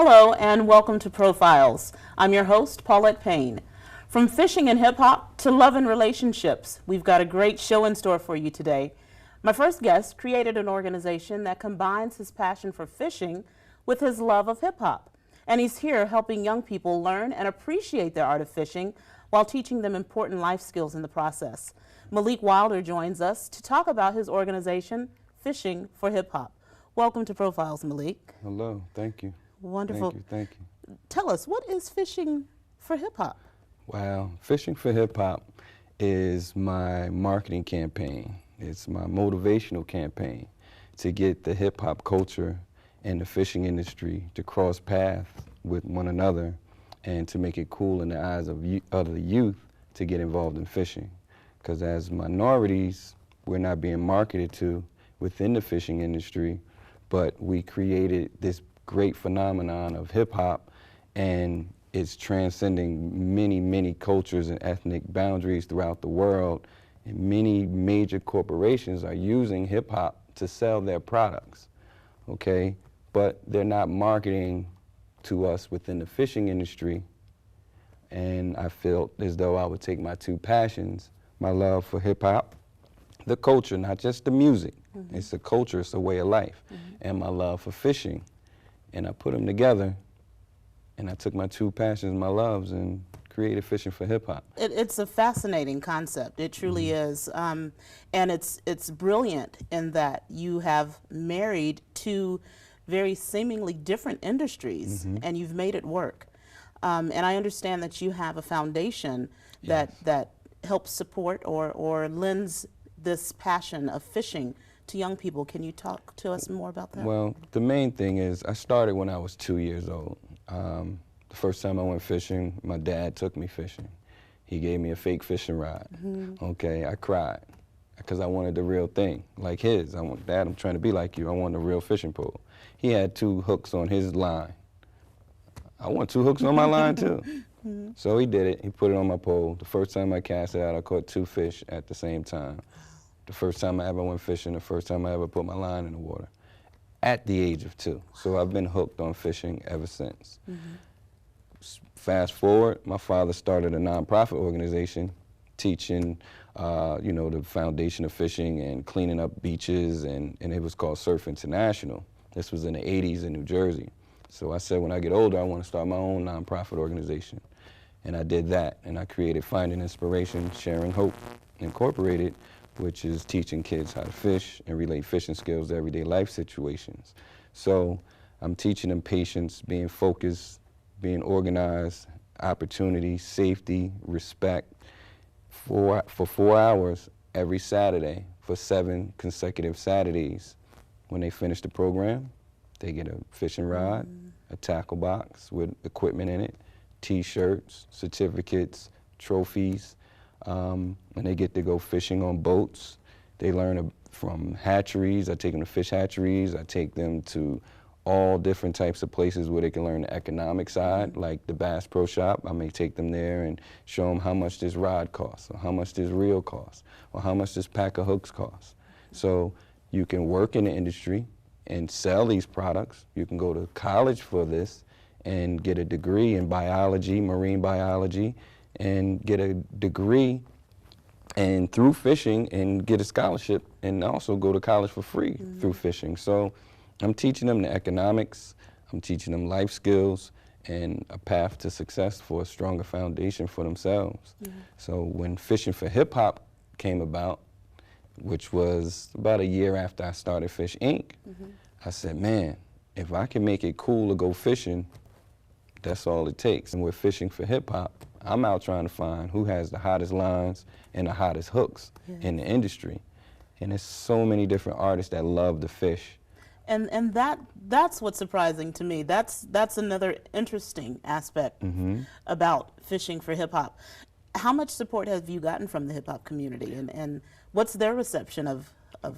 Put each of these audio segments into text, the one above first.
Hello and welcome to Profiles. I'm your host, Paulette Payne. From fishing and hip-hop to love and relationships, we've got a great show in store for you today. My first guest created an organization that combines his passion for fishing with his love of hip-hop. And he's here helping young people learn and appreciate their art of fishing while teaching them important life skills in the process. Malik joins us to talk about his organization, Fishing for Hip-Hop. Welcome to Profiles, Malik. Hello, thank you. Wonderful. Thank you. Tell us, what is Fishing for Hip-Hop? Wow, Fishing for Hip-Hop is my marketing campaign. It's my motivational campaign to get the hip-hop culture and the fishing industry to cross paths with one another and to make it cool in the eyes of other youth to get involved in fishing. Because as minorities, we're not being marketed to within the fishing industry, but we created this great phenomenon of hip-hop, and it's transcending many cultures and ethnic boundaries throughout the world, and many major corporations are using hip-hop to sell their products, okay? But they're not marketing to us within the fishing industry, and I felt as though I would take my two passions, my love for hip-hop, the culture, not just the music, it's a culture, it's a way of life, and my love for fishing. And I put them together, and I took my two passions, my loves, and created Fishing for Hip-Hop. It's a fascinating concept. It truly is. And it's brilliant in that you have married two very seemingly different industries, and you've made it work. And I understand that you have a foundation that helps support or lends this passion of fishing to young people. Can you talk to us more about that? Well, the main thing is I started when I was 2 years old. The first time I went fishing, my dad took me fishing. He gave me a fake fishing rod. Okay, I cried because I wanted the real thing, like his. I went, Dad, I'm trying to be like you. I want a real fishing pole. He had 2 hooks on his line. I want 2 hooks on my line too. So he did it. He put it on my pole. The first time I cast it out, I caught 2 fish at the same time. The first time I ever went fishing, the first time I ever put my line in the water, at the age of 2. So I've been hooked on fishing ever since. Fast forward, my father started a nonprofit organization teaching, you know, the foundation of fishing and cleaning up beaches, and it was called Surf International. This was in the 80s in New Jersey. So I said, when I get older, I want to start my own nonprofit organization. And I did that, and I created Finding Inspiration, Sharing Hope Incorporated, which is teaching kids how to fish and relate fishing skills to everyday life situations. So I'm teaching them patience, being focused, being organized, opportunity, safety, respect, for 4 hours every Saturday for 7 consecutive Saturdays. When they finish the program, they get a fishing rod, a tackle box with equipment in it, T-shirts, certificates, trophies, and they get to go fishing on boats. They learn from hatcheries. I take them to fish hatcheries. I take them to all different types of places where they can learn the economic side, like the Bass Pro Shop. I may take them there and show them how much this rod costs, or how much this reel costs, or how much this pack of hooks costs. So you can work in the industry and sell these products. You can go to college for this and get a degree in biology, marine biology, and get a degree and through fishing and get a scholarship and also go to college for free through fishing. So I'm teaching them the economics, I'm teaching them life skills and a path to success for a stronger foundation for themselves. So when Fishing for Hip-Hop came about, which was about a year after I started Fish Inc., I said, man, if I can make it cool to go fishing, that's all it takes. And with Fishing for Hip-Hop, I'm out trying to find who has the hottest lines and the hottest hooks in the industry. And there's so many different artists that love to fish. And that's what's surprising to me. That's another interesting aspect about Fishing for Hip-Hop. How much support have you gotten from the hip-hop community, and what's their reception of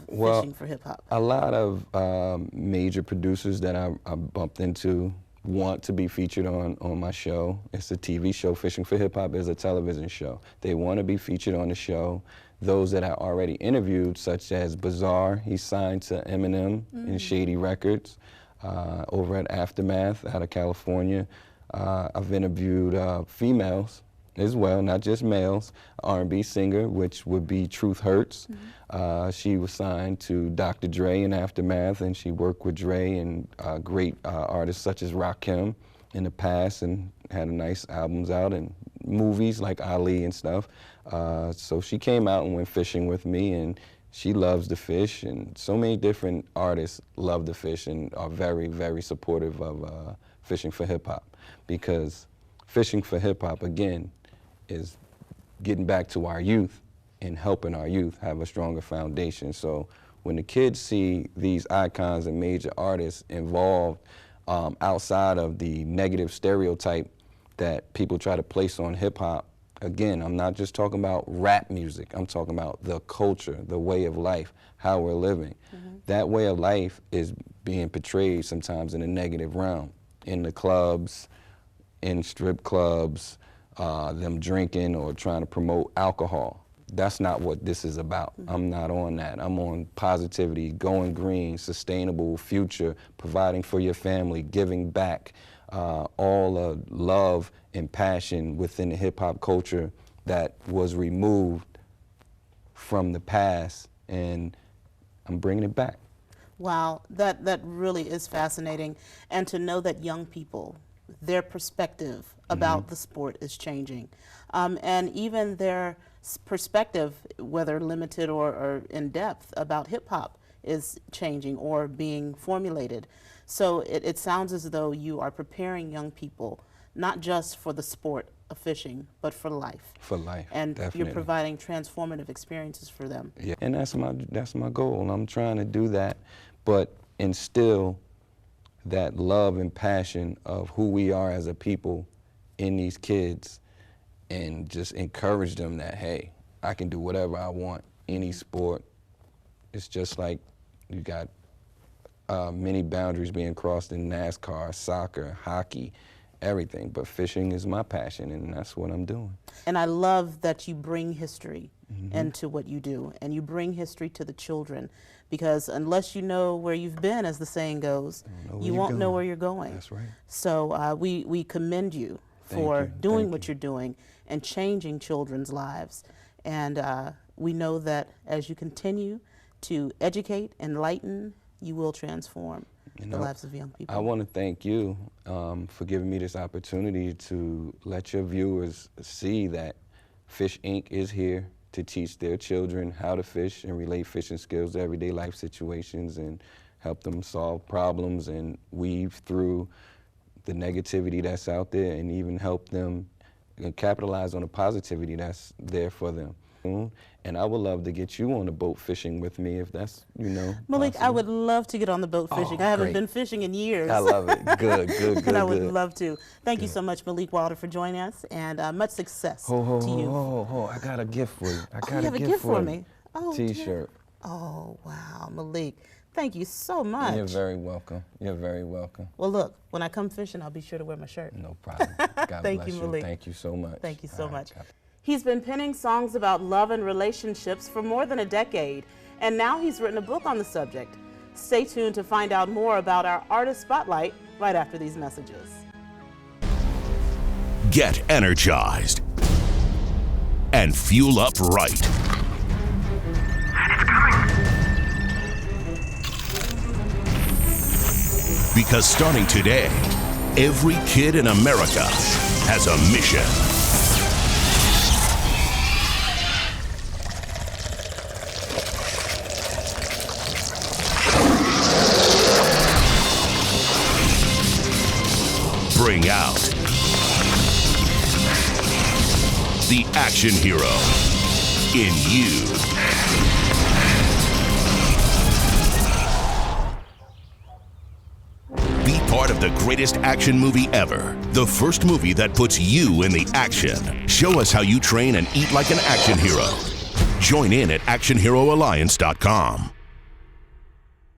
Fishing for Hip-Hop? A lot of major producers that I bumped into want to be featured on my show. It's a TV show. Fishing for Hip-Hop is a television show. They want to be featured on the show. Those that I already interviewed, such as Bizarre, he's signed to Eminem and Shady Records. over at Aftermath out of California. I've interviewed females as well, not just males. R&B singer, which would be Truth Hurts. She was signed to Dr. Dre in Aftermath, and she worked with Dre and great artists such as Rakim in the past, and had nice albums out and movies like Ali and stuff. So she came out and went fishing with me, and she loves to fish, and so many different artists love to fish and are very, very supportive of fishing for hip hop, because fishing for hip hop, again, is getting back to our youth and helping our youth have a stronger foundation. So when the kids see these icons and major artists involved outside of the negative stereotype that people try to place on hip hop, again, I'm not just talking about rap music, I'm talking about the culture, the way of life, how we're living. That way of life is being portrayed sometimes in a negative realm, in the clubs, in strip clubs, them drinking or trying to promote alcohol. That's not what this is about. I'm not on that. I'm on positivity, going green, sustainable future, providing for your family, giving back, all the love and passion within the hip hop culture that was removed from the past, and I'm bringing it back. Wow, that really is fascinating. And to know that young people, their perspective about the sport is changing. And even their perspective, whether limited or in depth, about hip hop is changing or being formulated. So it sounds as though you are preparing young people, not just for the sport of fishing, but for life. For life, and definitely. You're providing transformative experiences for them. Yeah, and that's my goal. I'm trying to do that, but instill that love and passion of who we are as a people in these kids, and just encourage them that, hey, I can do whatever I want, any sport. It's just like you got many boundaries being crossed in NASCAR, soccer, hockey, everything, but fishing is my passion, and that's what I'm doing. And I love that you bring history into what you do, and you bring history to the children, because unless you know where you've been, as the saying goes, you won't know where you're going. That's right. So we commend you for doing what you're doing and changing children's lives. And we know that as you continue to educate, enlighten, you will transform the lives of young people. I want to thank you for giving me this opportunity to let your viewers see that Fish Inc. is here to teach their children how to fish and relate fishing skills to everyday life situations, and help them solve problems and weave through the negativity that's out there, and even help them capitalize on the positivity that's there for them. And I would love to get you on the boat fishing with me, if that's, Malik, possible. I would love to get on the boat fishing. I haven't been fishing in years. I love it. Good. And I would love to. Thank you so much, Malik Wilder, for joining us, and much success to you. I got a gift for you. You have a gift for me? Oh, T-shirt. Oh, wow, Malik. Thank you so much. You're very welcome. You're very welcome. Well, look, when I come fishing, I'll be sure to wear my shirt. No problem. God Thank bless you, Malik. Thank you so much. Thank you so much. God. He's been penning songs about love and relationships for more than a decade, and now he's written a book on the subject. Stay tuned to find out more about our Artist Spotlight right after these messages. Get energized and fuel up right. Because starting today, every kid in America has a mission. Bring out the action hero in you. Be part of the greatest action movie ever. The first movie that puts you in the action. Show us how you train and eat like an action hero. Join in at actionheroalliance.com.